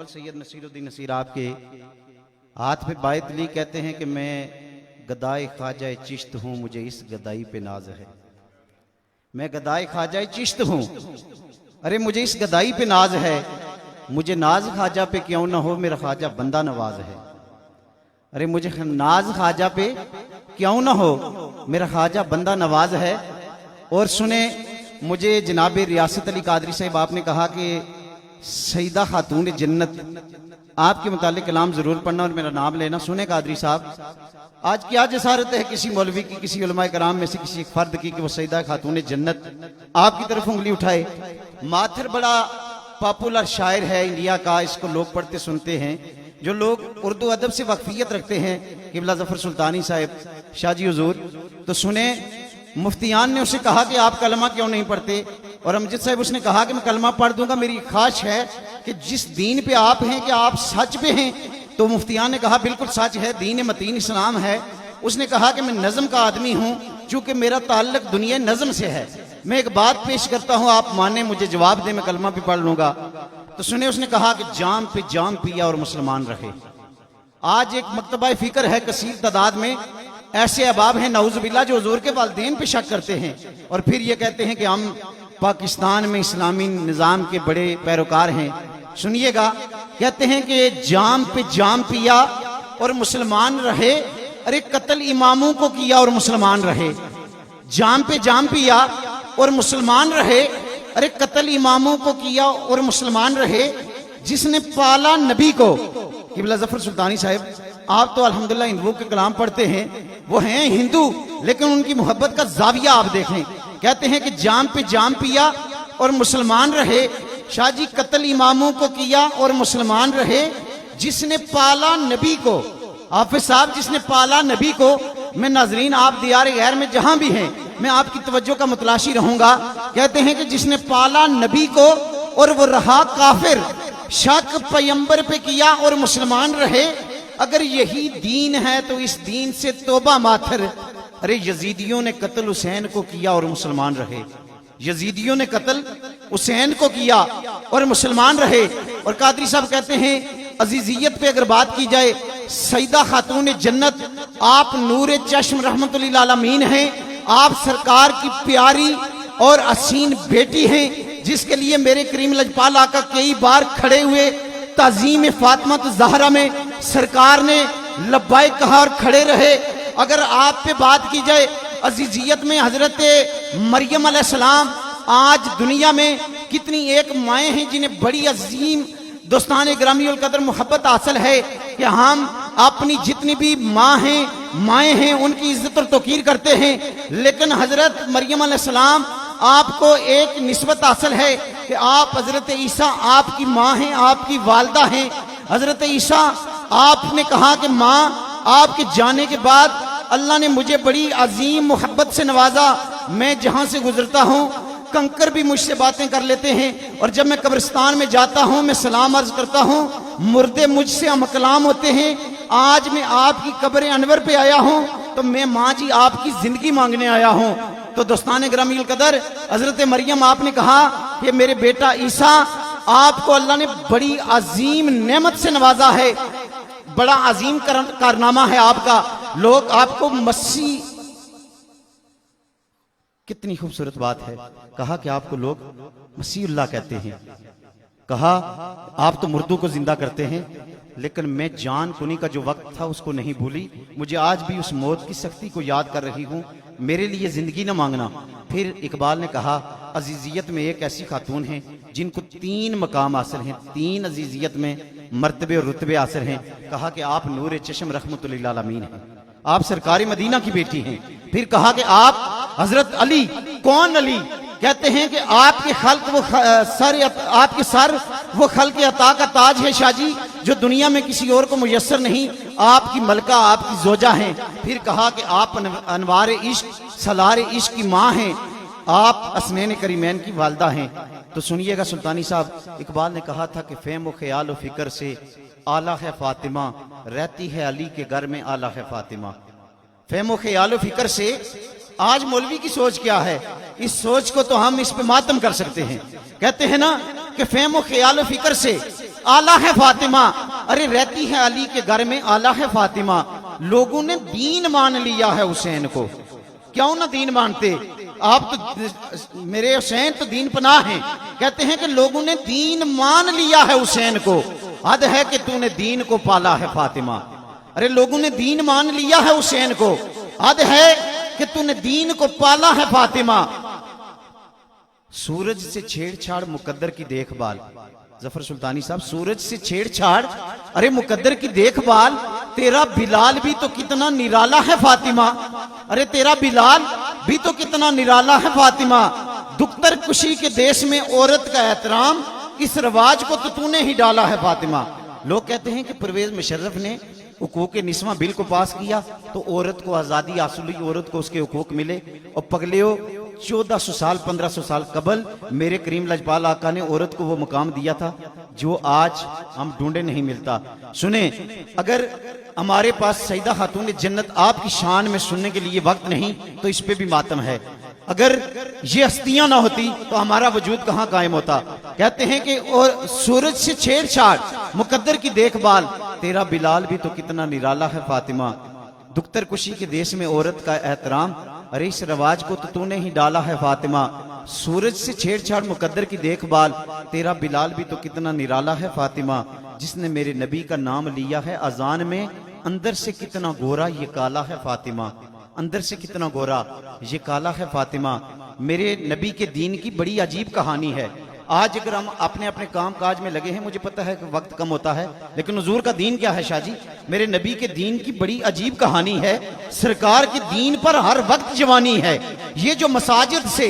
काबल सैयद नसीरुद्दीन नसीर आपके हाथ पे बायत ली, कहते हैं कि मैं गदाई ख्वाजा चिश्त हूँ, मुझे इस गदाई पे नाज है। मैं गदाई ख्वाजा चिश्त हूँ, अरे मुझे इस गदाई पे नाज है। मुझे नाज ख्वाजा पे क्यों ना हो, मेरा ख्वाजा बंदा नवाज है। अरे मुझे नाज ख्वाजा पे क्यों ना हो, मेरा ख्वाजा बंदा नवाज है। और सुने, मुझे जनाब रियासत अली कादरी साहब आपने कहा कि सईदा खातून जन्नत, आपके मुतालिक कलाम जरूर पढ़ना और मेरा नाम लेना। सुने कादरी साहब, आज क्या जसारत है किसी मौलवी की, किसी उलमाए कराम में से किसी एक फर्द की कि वो सईदा खातून जन्नत आपकी तरफ उंगली उठाए। माथिर बड़ा पॉपुलर शायर है इंडिया का, इसको लोग पढ़ते सुनते हैं। जो लोग उर्दू अदब से वाकफियत रखते हैं, किबला जफर सुल्तानी साहब शाहजी हुजूर, तो सुने, मुफ्तियान ने उसे कहा कि आप कलमा क्यों नहीं पढ़ते, और अमजद साहब उसने कहा कि मैं कलमा पढ़ दूंगा, मेरी ख्वाहिश है कि जिस दीन पे आप हैं कि आप सच पे हैं। तो मुफ्तियान ने कहा बिल्कुल सच है, दीन मतीन इस्लाम है। उसने कहा कि मैं नज़म का आदमी हूँ, चूंकि मेरा ताल्लुक दुनिया नज़म से है। मैं एक बात पेश करता हूँ, आप माने, मुझे जवाब दे, मैं कलमा भी पढ़ लूंगा। तो सुने, उसने कहा कि जाम पे जाम पिया और मुसलमान रहे। आज एक मकतबा फिक्र है, कसीर तादाद में ऐसे अहबाब हैं नऊजुबिल्लाह जो हुजूर के वालिदैन पे शक करते हैं और फिर ये कहते हैं कि हम पाकिस्तान में इस्लामी निज़ाम के बड़े पैरोकार हैं। सुनिएगा, कहते हैं कि जाम पे जाम पिया और मुसलमान रहे। अरे कत्ल इमामों को किया और मुसलमान रहे। जाम पे जाम पिया और मुसलमान रहे। अरे कत्ल इमामों को किया और मुसलमान रहे। जिसने पाला नबी को, किबला जफर सुल्तानी साहब, आप तो अल्हम्दुलिल्लाह हिंदुओं के कलाम पढ़ते हैं, वो हैं हिंदू, लेकिन उनकी मोहब्बत का जाविया आप देखें। कहते हैं कि जाम पे जाम पिया और मुसलमान रहे। शाह जी, कत्ल इमामों को किया और मुसलमान रहे। जिसने पाला नबी को, हाफिज साहब, जिसने पाला नबी को। मैं नाजरीन, आप दियार गैर में जहां भी हैं, मैं आपकी तवज्जो का मुतलाशी रहूंगा। कहते हैं कि जिसने पाला नबी को और वो रहा काफिर, शक पैगंबर पे किया और मुसलमान रहे। अगर यही दीन है तो इस दीन से तौबा माथर। अरे यजीदियों ने कत्ल हुसैन को किया और मुसलमान रहे। यजीदियों ने कत्ल हुसैन को किया और मुसलमान रहे। और कादरी साहब कहते हैं, अजीजियत पे अगर बात की जाए, सईदा खातून जन्नत, आप नूरे चश्म रहमतुल्लिल आलमीन हैं। आप सरकार की प्यारी और हसीन बेटी हैं, जिसके लिए मेरे करीम लजपाल आका कई बार खड़े हुए। ताजीम फातिमा ज़हरा में सरकार ने लब्बाई कहा और खड़े रहे। अगर आप पे बात की जाए अजीजियत में, हजरत मरियम अलैहिस्सलाम, आज दुनिया में कितनी एक माएँ हैं जिन्हें बड़ी अजीम दोस्तान ग्रामीउल कदर मोहब्बत हासिल है कि हम अपनी जितनी भी माँ हैं, माएँ हैं, उनकी इज्जत और तौकीर करते हैं। लेकिन हजरत मरियम अलैहिस्सलाम, आपको एक निस्बत हासिल है कि आप हजरत ईसा आपकी माँ हैं, आपकी वालदा हैं। हजरत ईसा, आपने कहा कि माँ, आपके जाने के बाद अल्लाह ने मुझे बड़ी अजीम मोहब्बत से नवाजा। मैं जहाँ से गुजरता हूँ कंकर भी मुझसे बातें कर लेते हैं, और जब मैं कब्रिस्तान में जाता हूँ मैं सलाम अर्ज करता हूँ, मुर्दे मुझसे हम कलाम होते हैं। आज मैं आपकी कब्र अनवर पे आया हूँ, तो मैं माँ जी आपकी जिंदगी मांगने आया हूँ। तो दोस्तान ग्रामीउल कदर, हजरत मरियम, आपने कहा कि मेरे बेटा ईसा, आपको अल्लाह ने बड़ी अजीम नेमत से नवाजा है, बड़ा अजीम कारनामा है आपका। लोग आपको मसीह, कितनी खूबसूरत बात है, कहा कि आपको लोग मसीहुल्लाह कहते हैं। कहा आप तो मुर्दों को जिंदा करते हैं, लेकिन मैं जान कुनी का जो वक्त था उसको नहीं भूली। मुझे आज भी उस मौत की सख्ती को याद कर रही हूँ। मेरे लिए जिंदगी न मांगना। फिर इकबाल ने कहा, अजीजियत में एक ऐसी खातून है जिनको 3 मकाम हासिल हैं, 3 अजीजियत में मर्तबे और रुतबे हासिल हैं। कहा कि आप नूरे चश्म रहमतुल्लिल आलमीन हैं, आप सरकारी मदीना की बेटी हैं। फिर कहा कि आप हजरत अली, कौन अली? कहते हैं कि आपके खल्क वो सर, आपके सर वो खल्क अता का ताज है शाह जी, जो दुनिया में किसी और को मुयस्सर नहीं। आपकी मलका, आपकी जोजा हैं। फिर कहा कि आप अनवार इश्क, सलार इश्क की माँ हैं, आप असनैन करीमैन की वालदा हैं। तो सुनिएगा सुल्तानी साहब, इकबाल ने कहा था कि फेम व ख्याल व फिक्र से आला है फातिमा, रहती है अली के घर में आला है फातिमा। फेम व ख्याल व फिक्र से, आज मौलवी की सोच क्या है, इस सोच को तो हम इस पे मातम कर सकते हैं। कहते हैं ना कि फेम व ख्याल व फिक्र से आला है फातिमा। अरे रहती है अली के घर में, आला है फातिमा। लोगों ने दीन मान लिया है हुसैन को, क्यों ना दीन मानते आप? तो मेरे हुसैन तो दीन पनाह हैं। कहते हैं कि लोगों ने दीन मान लिया है हुसैन को। हद है कि तूने दीन को पाला है फातिमा। अरे लोगों ने दीन मान लिया है हुसैन को, हद है कि तूने दीन को पाला है फातिमा। सूरज से छेड़छाड़ मुकद्दर की देखभाल, जफर सुल्तानी साहब, सूरज से छेड़छाड़, अरे मुकद्दर की देखभाल। तेरा बिलाल भी तो कितना निराला है फातिमा। अरे तेरा बिलाल भी तो कितना निराला है फातिमा। दुख्तर कुशी के देश में औरत का एहतराम, इस रिवाज को तो तूने ही डाला है फातिमा। लोग कहते हैं कि परवेज मुशर्रफ ने हुकूक निस्वा बिल को पास किया तो औरत को आज़ादी हासिल हुई, औरत को उसके हुकूक मिले। और पगलियो 1400 साल 1500 साल कबल मेरे करीम लजपाल आका ने औरत को वो मुकाम दिया था जो आज हम ढूंढे नहीं मिलता। सुने, अगर हमारे पास सईदा खातून जन्नत आपकी शान में सुनने के लिए वक्त नहीं तो इस पे भी मातम है। अगर ये हस्तियां ना होती तो हमारा वजूद कहां कायम होता। कहते हैं कि और सूरज से छेड़छाड़, मुकद्दर की देखभाल। तेरा बिलाल भी तो कितना निराला है फातिमा। दुख्तर कुशी के देश में औरत का एहतराम, अरे इस रवाज को तो तूने ही डाला है फातिमा। सूरज से छेड़छाड़, मुकद्दर की देखभाल। तेरा बिलाल भी तो कितना निराला है फातिमा। जिसने मेरे नबी का नाम लिया है अजान में, अंदर से कितना गोरा ये काला है फातिमा। अंदर से कितना गोरा ये काला है फातिमा। मेरे नबी के दीन की बड़ी अजीब कहानी है। आज अगर हम अपने अपने काम काज में लगे हैं, मुझे पता है कि वक्त कम होता है, लेकिन हुजूर का दीन क्या है शाह जी? मेरे नबी के दीन की बड़ी अजीब कहानी है। सरकार के दीन पर हर वक्त जवानी है। ये जो मसाजिद से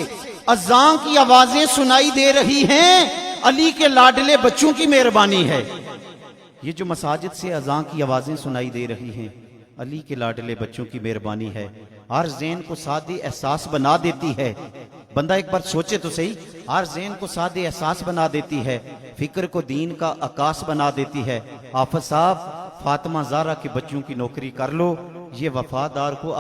अज़ान की आवाजें सुनाई दे रही हैं, अली के लाडले बच्चों की मेहरबानी है। ये जो मसाजिद से अज़ान की आवाजें सुनाई दे रही हैं, अली के लाडले बच्चों की मेहरबानी है। हर ज़हन को सादे एहसास बना देती है। बंदा एक बार सोचे तो सही, हर ज़हन को सादे एहसास बना देती है। फिक्र को दीन का आकाश बना देती है। हाफिज साहब, फातिमा ज़हरा के बच्चों की नौकरी कर लो, ये वफादार को